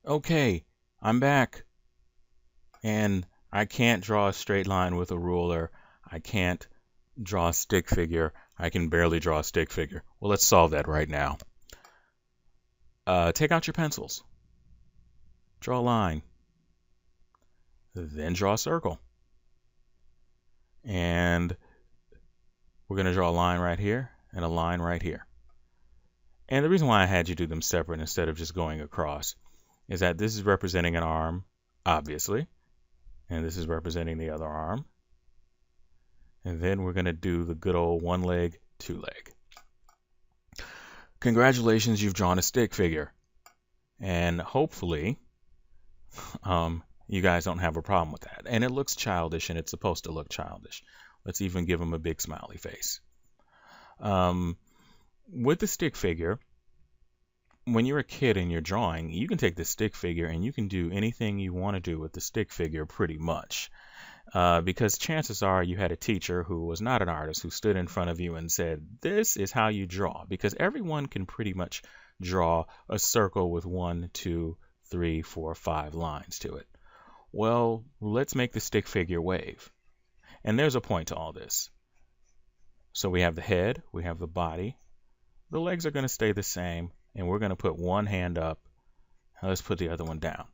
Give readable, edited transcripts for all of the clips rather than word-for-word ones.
Okay, I'm back, and I can't draw a straight line with a ruler. I can't draw a stick figure. I can barely draw a stick figure. Well, let's solve that right now. Take out your pencils. Draw a line. Then draw a circle. And we're going to draw a line right here and a line right here. And the reason why I had you do them separate instead of just going across is that this is representing an arm, obviously, and this is representing the other arm. And then we're going to do the good old one leg, two leg. Congratulations, you've drawn a stick figure. And hopefully, you guys don't have a problem with that. And it looks childish, and it's supposed to look childish. Let's even give him a big smiley face. With the stick figure, when you're a kid and you're drawing, you can take the stick figure and you can do anything you want to do with the stick figure pretty much. Because chances are you had a teacher who was not an artist who stood in front of you and said, this is how you draw. Because everyone can pretty much draw a circle with 1, 2, 3, 4, 5 lines to it. Well, let's make the stick figure wave. And there's a point to all this. So we have the head, we have the body. The legs are going to stay the same, and we're going to put one hand up. Let's put the other one down.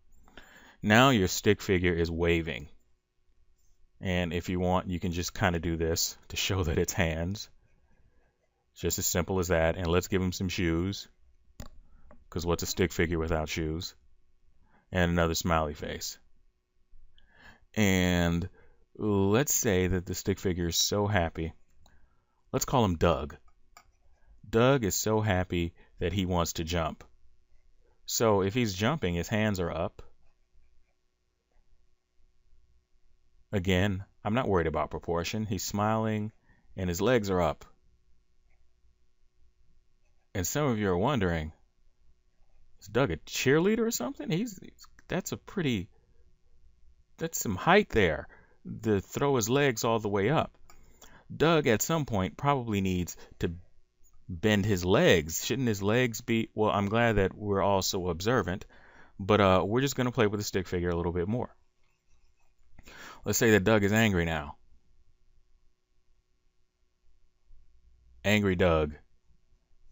Now your stick figure is waving. And if you want, you can just kind of do this to show that it's hands. Just as simple as that. And let's give him some shoes. Because what's a stick figure without shoes? And another smiley face. And let's say that the stick figure is so happy. Let's call him Doug. Doug is so happy that he wants to jump. So if he's jumping, his hands are up. Again, I'm not worried about proportion. He's smiling and his legs are up. And some of you are wondering, is Doug a cheerleader or something? That's some height there to throw his legs all the way up. Doug at some point probably needs to bend his legs. Shouldn't his legs be? Well, I'm glad that we're all so observant, but we're just going to play with the stick figure a little bit more. Let's say that Doug is angry now. Angry Doug.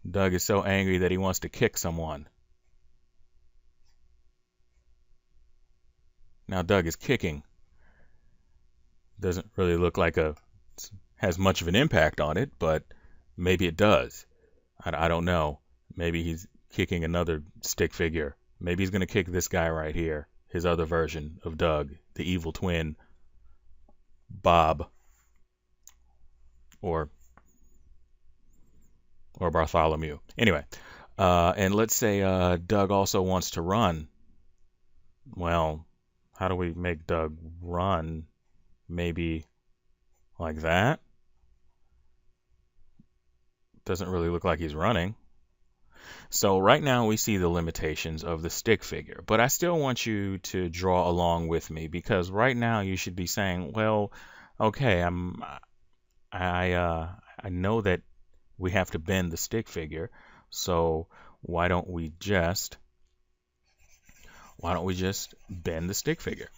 Doug is so angry that he wants to kick someone. Now Doug is kicking. Doesn't really look like has much of an impact on it, but maybe it does. I don't know. Maybe he's kicking another stick figure. Maybe he's going to kick this guy right here, his other version of Doug, the evil twin, Bob, or Bartholomew. Anyway, and let's say Doug also wants to run. Well, how do we make Doug run? Maybe like that. Doesn't really look like he's running. So right now we see the limitations of the stick figure, but I still want you to draw along with me because right now you should be saying, well, okay, I know that we have to bend the stick figure, so why don't we just bend the stick figure?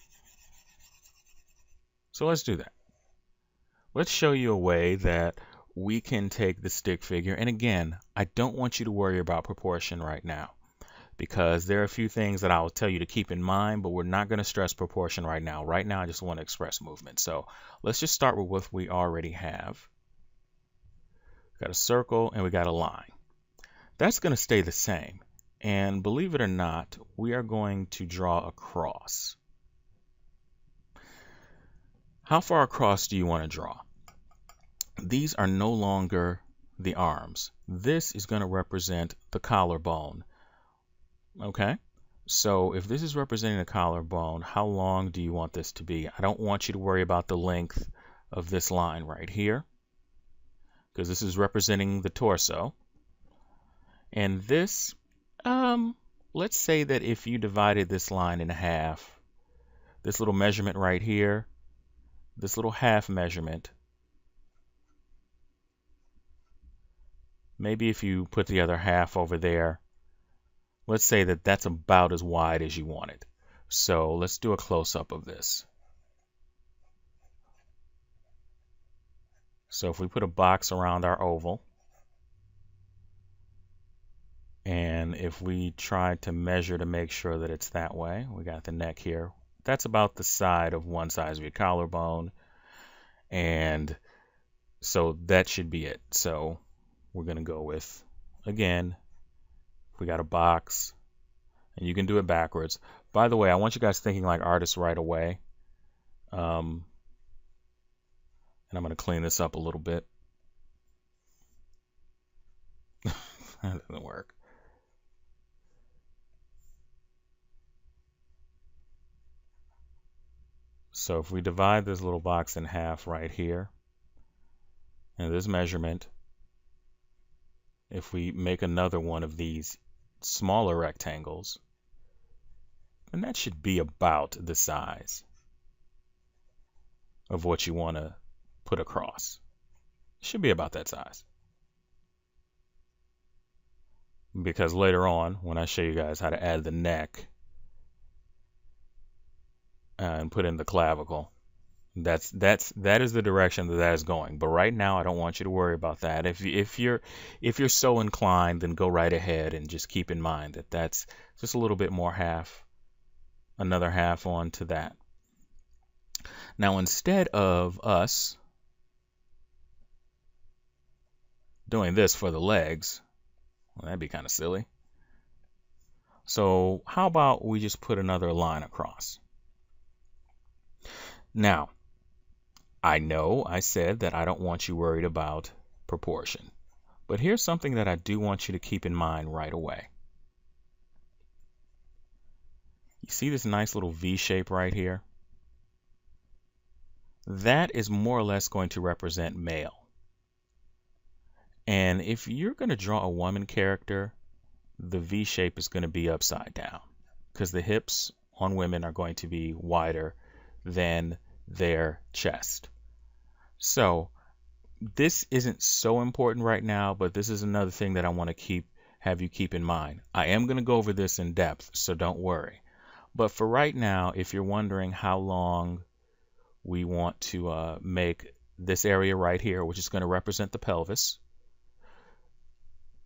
So let's do that. Let's show you a way that we can take the stick figure. And again, I don't want you to worry about proportion right now because there are a few things that I'll tell you to keep in mind, but we're not going to stress proportion right now. Right now, I just want to express movement. So let's just start with what we already have. We've got a circle and we got a line. That's going to stay the same. And believe it or not, we are going to draw a cross. How far across do you want to draw? These are no longer the arms. This is going to represent the collarbone. Okay? So if this is representing the collarbone, how long do you want this to be? I don't want you to worry about the length of this line right here because this is representing the torso. And this, let's say that if you divided this line in half, this little measurement right here, this little half measurement, maybe if you put the other half over there, let's say that that's about as wide as you want it. So let's do a close-up of this. So if we put a box around our oval, and if we try to measure to make sure that it's that way, we got the neck here. That's about the side of one side of your collarbone. And so that should be it. So we're going to go with, again, we got a box, and you can do it backwards. By the way, I want you guys thinking like artists right away. And I'm going to clean this up a little bit. That doesn't work. So if we divide this little box in half right here, and this measurement, if we make another one of these smaller rectangles, then that should be about the size of what you want to put across. It should be about that size. Because later on, when I show you guys how to add the neck and put in the clavicle, that is the direction that is going. But right now, I don't want you to worry about that. If you're so inclined, then go right ahead and just keep in mind that that's just a little bit more another half onto that. Now, instead of us doing this for the legs, well, that'd be kind of silly. So how about we just put another line across? Now, I know I said that I don't want you worried about proportion, but here's something that I do want you to keep in mind right away. You see this nice little V shape right here? That is more or less going to represent male. And if you're going to draw a woman character, the V shape is going to be upside down because the hips on women are going to be wider than their chest. So this isn't so important right now, but this is another thing that I want to have you keep in mind. I am going to go over this in depth, so don't worry. But for right now, if you're wondering how long we want to make this area right here, which is going to represent the pelvis,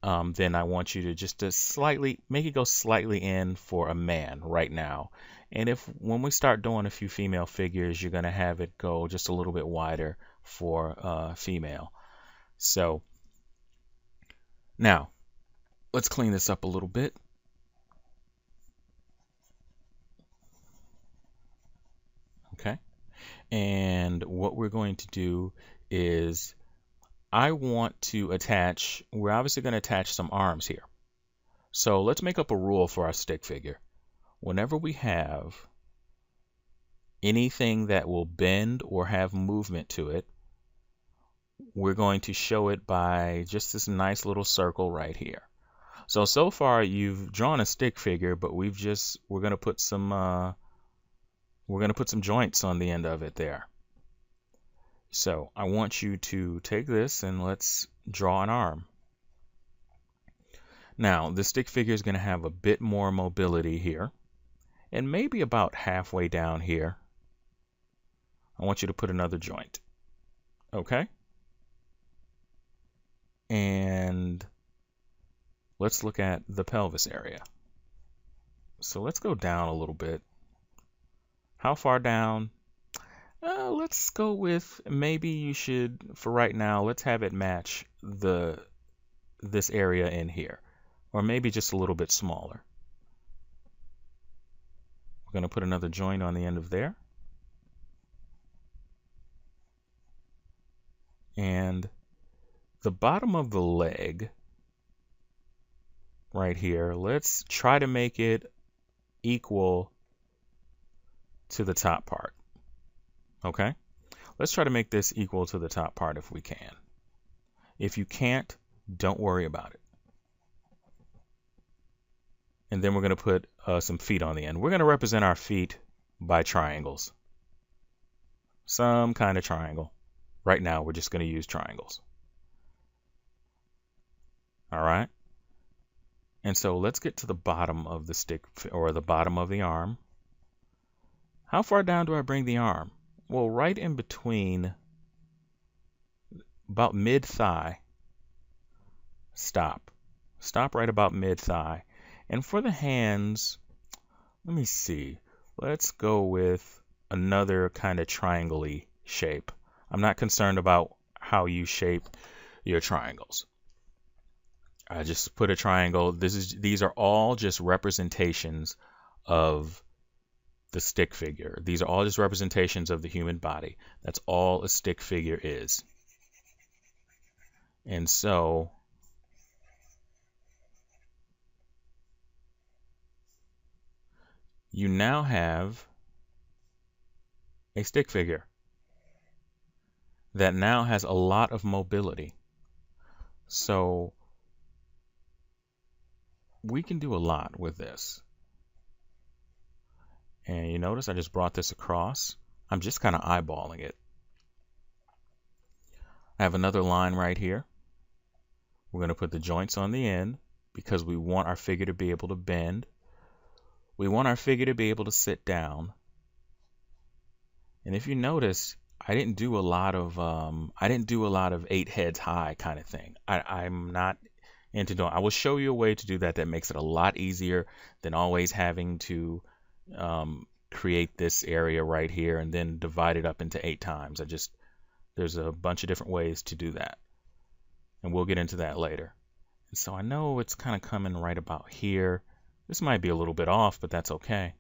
then I want you to just slightly make it go slightly in for a man right now. And when we start doing a few female figures, you're going to have it go just a little bit wider for female. So now let's clean this up a little bit. Okay. And what we're going to do is we're obviously going to attach some arms here. So let's make up a rule for our stick figure. Whenever we have anything that will bend or have movement to it, we're going to show it by just this nice little circle right here. So far you've drawn a stick figure, but we're going to put some joints on the end of it there. So I want you to take this and let's draw an arm. Now, the stick figure is going to have a bit more mobility here, and maybe about halfway down here, I want you to put another joint. Okay? And let's look at the pelvis area. So let's go down a little bit. How far down? Let's go with, maybe you should, for right now, let's have it match this area in here, or maybe just a little bit smaller. We're going to put another joint on the end of there. And the bottom of the leg right here, let's try to make it equal to the top part. Okay? Let's try to make this equal to the top part if we can. If you can't, don't worry about it. And then we're going to put some feet on the end. We're going to represent our feet by triangles. Some kind of triangle. Right now, we're just going to use triangles. All right? And so let's get to the bottom of the stick or the bottom of the arm. How far down do I bring the arm? Well, right in between, about mid-thigh. Stop. Stop right about mid-thigh. And for the hands, let me see. Let's go with another kind of triangle-y shape. I'm not concerned about how you shape your triangles. I just put a triangle. These are all just representations of the stick figure. These are all just representations of the human body. That's all a stick figure is. And so you now have a stick figure that now has a lot of mobility. So we can do a lot with this. And you notice I just brought this across. I'm just kind of eyeballing it. I have another line right here. We're going to put the joints on the end because we want our figure to be able to bend. We want our figure to be able to sit down. And if you notice, I didn't do a lot of 8 heads high kind of thing. I'm not into doing. I will show you a way to do that makes it a lot easier than always having to create this area right here and then divide it up into 8 times. There's a bunch of different ways to do that, and we'll get into that later. And so I know it's kind of coming right about here. This might be a little bit off, but that's okay,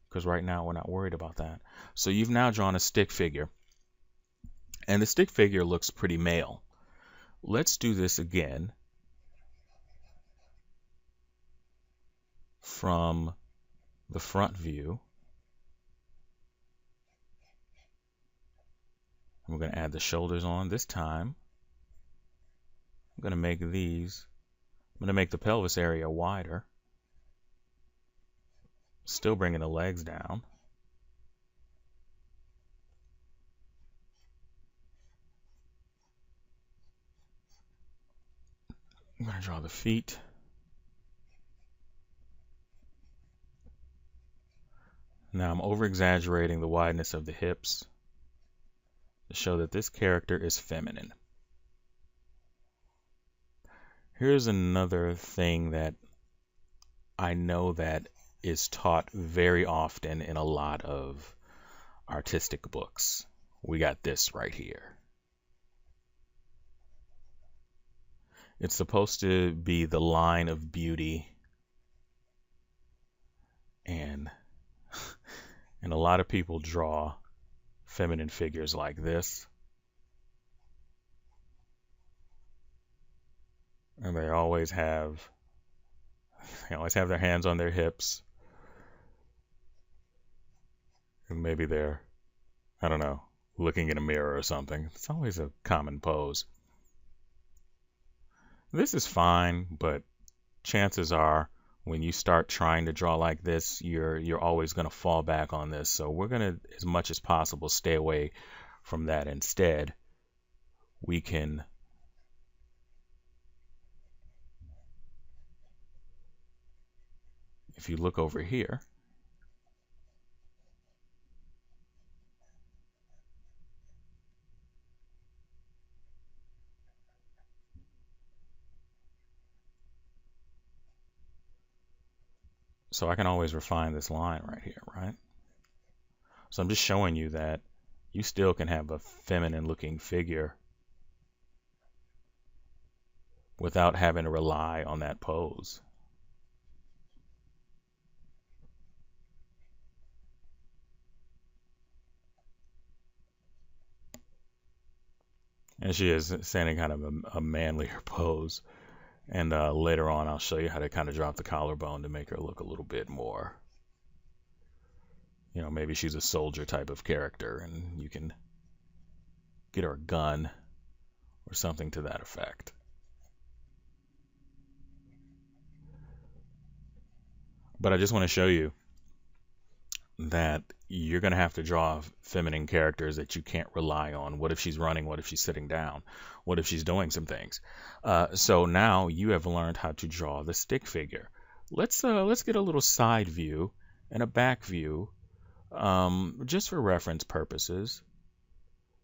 because right now we're not worried about that. So you've now drawn a stick figure, and the stick figure looks pretty male. Let's do this again from the front view. We're going to add the shoulders on. This time, I'm going to make the pelvis area wider. Still bringing the legs down. I'm going to draw the feet. Now I'm over-exaggerating the wideness of the hips to show that this character is feminine. Here's another thing that I know that is taught very often in a lot of artistic books. We got this right here. It's supposed to be the line of beauty, and a lot of people draw feminine figures like this, and they always have their hands on their hips, and maybe they're, I don't know, looking in a mirror or something. It's always a common pose. This is fine, but chances are when you start trying to draw like this, you're always going to fall back on this. So we're going to, as much as possible, stay away from that. Instead, we can if you look over here, so I can always refine this line right here, right? So I'm just showing you that you still can have a feminine looking figure without having to rely on that pose. And she is standing kind of a manlier pose. And later on, I'll show you how to kind of drop the collarbone to make her look a little bit more, maybe she's a soldier type of character, and you can get her a gun or something to that effect. But I just want to show you that you're going to have to draw feminine characters that you can't rely on. What if she's running? What if she's sitting down? What if she's doing some things? So now you have learned how to draw the stick figure. Let's get a little side view and a back view, just for reference purposes,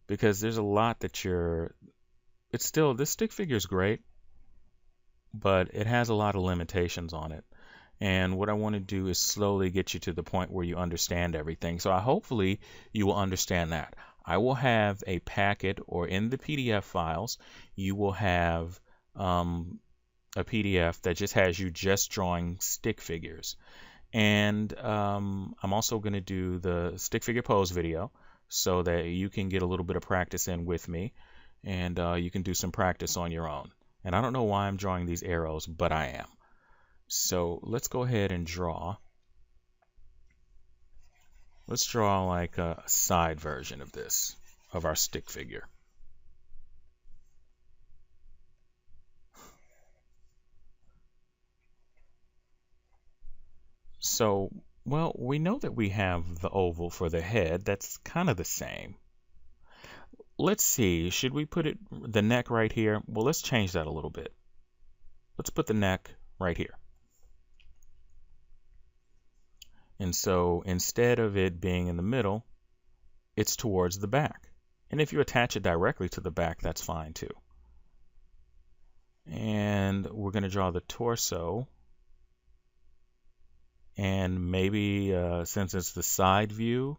because there's a lot that it's still, this stick figure is great, but it has a lot of limitations on it. And what I want to do is slowly get you to the point where you understand everything. So hopefully you will understand that. I will have a packet, or in the PDF files, you will have a PDF that just has you just drawing stick figures. And I'm also going to do the stick figure pose video so that you can get a little bit of practice in with me, and you can do some practice on your own. And I don't know why I'm drawing these arrows, but I am. So let's go ahead and draw. Let's draw like a side version of this, of our stick figure. So, well, we know that we have the oval for the head. That's kind of the same. Let's see, should we put the neck right here? Well, let's change that a little bit. Let's put the neck right here. And so instead of it being in the middle, it's towards the back. And if you attach it directly to the back, that's fine too. And we're going to draw the torso. And maybe since it's the side view,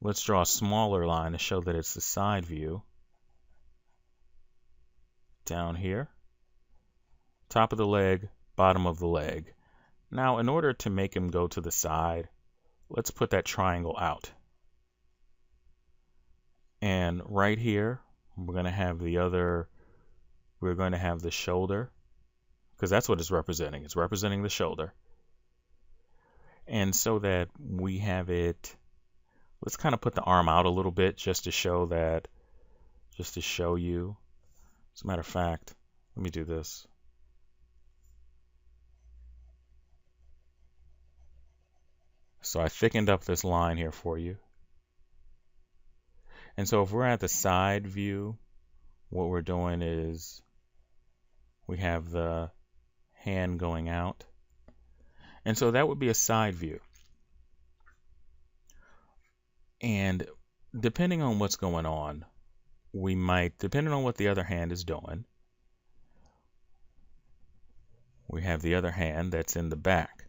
let's draw a smaller line to show that it's the side view. Down here. Top of the leg, bottom of the leg. Now, in order to make him go to the side, let's put that triangle out. And right here, we're going to have the shoulder, because that's what it's representing. It's representing the shoulder. And so that we have it, let's kind of put the arm out a little bit just to show you. As a matter of fact, let me do this. So I thickened up this line here for you. And so if we're at the side view, what we're doing is we have the hand going out. And so that would be a side view. And depending on what's going on, we might, depending on what the other hand is doing, we have the other hand that's in the back.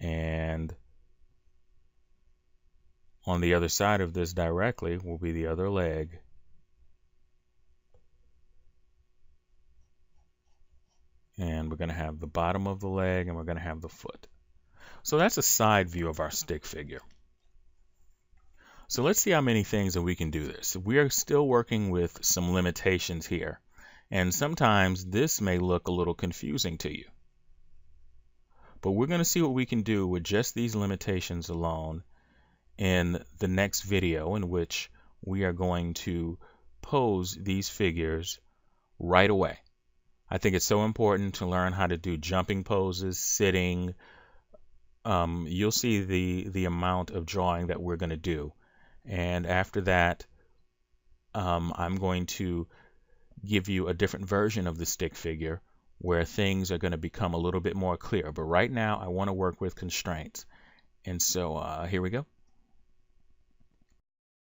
And on the other side of this directly will be the other leg. And we're going to have the bottom of the leg, and we're going to have the foot. So that's a side view of our stick figure. So let's see how many things that we can do this. We are still working with some limitations here. And sometimes this may look a little confusing to you. But we're going to see what we can do with just these limitations alone in the next video, in which we are going to pose these figures right away. I think it's so important to learn how to do jumping poses, sitting. You'll see the amount of drawing that we're going to do. And after that, I'm going to give you a different version of the stick figure where things are going to become a little bit more clear. But right now, I want to work with constraints. And so here we go.